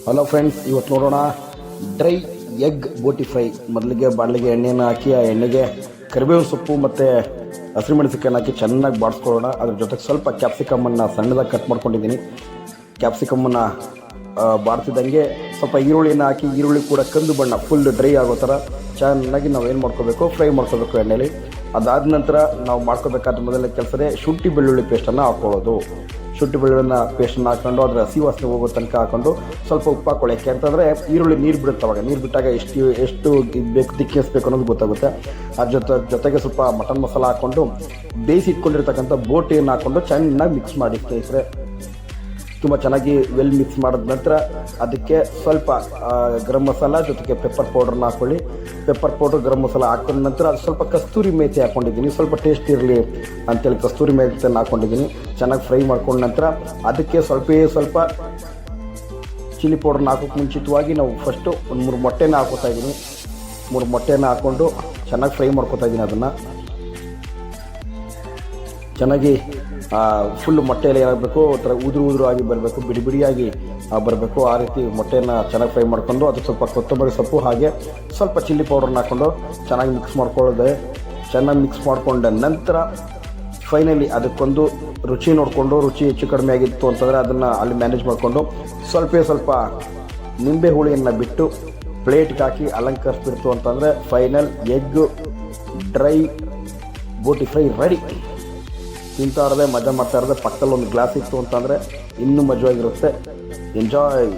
Hello friends, ಇವತ್ತು ನೋಡೋಣ dry egg ಬೋಟಿ fry. ಮೊದಲಿಗೆ ಬಾಣಲಿಗೆ ಎಣ್ಣೆಯನ್ನು ಹಾಕಿ ಆ ಎಣ್ಣೆಗೆ ಕರಿಬೇವಿನ ಸೊಪ್ಪು ಮತ್ತು ಹಸಿರುಮೆಣಸಿನಕಾಯನ್ನು ಹಾಕಿ ಚೆನ್ನಾಗಿ ಬಾಡಿಸ್ಕೊಳ್ಳೋಣ. ಅದ್ರ ಜೊತೆಗೆ ಸ್ವಲ್ಪ ಕ್ಯಾಪ್ಸಿಕಮ್ಮನ್ನು ಸಣ್ಣದಾಗಿ ಕಟ್ ಮಾಡ್ಕೊಂಡಿದ್ದೀನಿ. ಕ್ಯಾಪ್ಸಿಕಮ್ಮನ್ನು ಬಾಡ್ತಿದ್ದಂಗೆ ಸ್ವಲ್ಪ ಈರುಳ್ಳಿಯನ್ನು ಹಾಕಿ, ಈರುಳ್ಳಿ ಕೂಡ ಕಂದು ಬಣ್ಣ ಫುಲ್ ಡ್ರೈ ಆಗೋ ಥರ ಚೆನ್ನಾಗಿ ನಾವು ಏನು ಮಾಡ್ಕೋಬೇಕು, ಫ್ರೈ ಮಾಡ್ಕೋಬೇಕು ಎಣ್ಣೆಲಿ. ಅದಾದ ನಂತರ ನಾವು ಮಾಡ್ಕೋಬೇಕಾದ ಮೊದಲನೇ ಕೆಲಸವೇ ಶುಂಠಿ ಬೆಳ್ಳುಳ್ಳಿ ಪೇಸ್ಟನ್ನು ಹಾಕ್ಕೊಳ್ಳೋದು. ಶುಂಠಿ ಬೆಳ್ಳುಳ್ಳಿನ ಪೇಸ್ಟನ್ನು ಹಾಕ್ಕೊಂಡು ಅದರ ಹಸಿ ವಾಸನೆ ಹೋಗೋ ತನಕ ಹಾಕ್ಕೊಂಡು ಸ್ವಲ್ಪ ಉಪ್ಪು ಹಾಕ್ಕೊಳ್ಳಿ. ಯಾಕೆ ಅಂತಂದರೆ ಈರುಳ್ಳಿ ನೀರು ಬಿಡುತ್ತೆ. ಅವಾಗ ನೀರು ಬಿಟ್ಟಾಗ ಎಷ್ಟು ಇದು ಬೇಕು, ತಿಕ್ನೆಸ್ ಬೇಕು ಅನ್ನೋದು ಗೊತ್ತಾಗುತ್ತೆ. ಅದ್ರ ಜೊತೆಗೆ ಸ್ವಲ್ಪ ಮಟನ್ ಮಸಾಲ ಹಾಕ್ಕೊಂಡು ಬೇಯಿಸಿ ಇಟ್ಕೊಂಡಿರ್ತಕ್ಕಂಥ ಬೋಟಿಯನ್ನು ಹಾಕ್ಕೊಂಡು ಚೆನ್ನಾಗಿ ಮಿಕ್ಸ್ ಮಾಡಿ ಸ್ನೇಹಿತರೆ. ತುಂಬ ಚೆನ್ನಾಗಿ ವೆಲ್ ಮಿಕ್ಸ್ ಮಾಡಿದ ನಂತರ ಅದಕ್ಕೆ ಸ್ವಲ್ಪ ಗರಂ ಮಸಾಲ ಜೊತೆಗೆ ಪೆಪ್ಪರ್ ಪೌಡ್ರನ್ನ ಹಾಕ್ಕೊಳ್ಳಿ. ಪೆಪ್ಪರ್ ಪೌಡ್ರ್, ಗರಂ ಮಸಾಲ ಹಾಕೊಂಡ ನಂತರ ಅದು ಸ್ವಲ್ಪ ಕಸ್ತೂರಿ ಮೇಥಿ ಹಾಕ್ಕೊಂಡಿದ್ದೀನಿ. ಸ್ವಲ್ಪ ಟೇಸ್ಟ್ ಇರಲಿ ಅಂತೇಳಿ ಕಸ್ತೂರಿ ಮೇಥಿಯನ್ನು ಹಾಕ್ಕೊಂಡಿದ್ದೀನಿ. ಚೆನ್ನಾಗಿ ಫ್ರೈ ಮಾಡ್ಕೊಂಡ ನಂತರ ಅದಕ್ಕೆ ಸ್ವಲ್ಪ ಚಿಲ್ಲಿ ಪೌಡ್ರನ್ನ ಹಾಕೋಕ್ಕೆ ಮುಂಚಿತವಾಗಿ ನಾವು ಫಸ್ಟು ಒಂದು 3 ಮೊಟ್ಟೆನ ಹಾಕೋತಾ ಇದ್ದೀನಿ. 3 ಮೊಟ್ಟೆನ ಹಾಕ್ಕೊಂಡು ಚೆನ್ನಾಗಿ ಫ್ರೈ ಮಾಡ್ಕೋತಾ ಇದ್ದೀನಿ. ಅದನ್ನು ಚೆನ್ನಾಗಿ ಫುಲ್ ಮೊಟ್ಟೆಯಲ್ಲಿ ಏನಾಗಬೇಕು, ಒಂಥರ ಉದುರು ಆಗಿ ಬರಬೇಕು, ಬಿಡಿಯಾಗಿ ಬರಬೇಕು. ಆ ರೀತಿ ಮೊಟ್ಟೆಯನ್ನು ಚೆನ್ನಾಗಿ ಫ್ರೈ ಮಾಡ್ಕೊಂಡು ಅದು ಸ್ವಲ್ಪ ಕೊತ್ತಂಬರಿ ಸೊಪ್ಪು ಹಾಗೆ ಸ್ವಲ್ಪ ಚಿಲ್ಲಿ ಪೌಡ್ರನ್ನ ಹಾಕ್ಕೊಂಡು ಚೆನ್ನಾಗಿ ಮಿಕ್ಸ್ ಮಾಡ್ಕೊಳ್ಳೋದೆ. ಚೆನ್ನಾಗಿ ಮಿಕ್ಸ್ ಮಾಡಿಕೊಂಡ ನಂತರ ಫೈನಲಿ ಅದಕ್ಕೊಂದು ರುಚಿ ನೋಡಿಕೊಂಡು, ರುಚಿ ಹೆಚ್ಚು ಕಡಿಮೆ ಆಗಿತ್ತು ಅಂತಂದರೆ ಅದನ್ನು ಅಲ್ಲಿ ಮ್ಯಾನೇಜ್ ಮಾಡಿಕೊಂಡು ಸ್ವಲ್ಪ ನಿಂಬೆ ಹುಳಿಯನ್ನು ಬಿಟ್ಟು ಪ್ಲೇಟ್ಗೆ ಹಾಕಿ ಅಲಂಕರಿಸ್ಬಿಡ್ತು ಅಂತಂದರೆ final egg dry boti fry ready. ತಿಂತಾ ಇರೋದೇ ಮಜಾ ಮಾಡ್ತಾ ಇರೋದೇ. ಪಕ್ಕದಲ್ಲಿ ಒಂದು ಗ್ಲಾಸ್ ಇತ್ತು ಅಂತಂದರೆ ಇನ್ನೂ ಮಜವಾಗಿರುತ್ತೆ. ಎಂಜಾಯ್.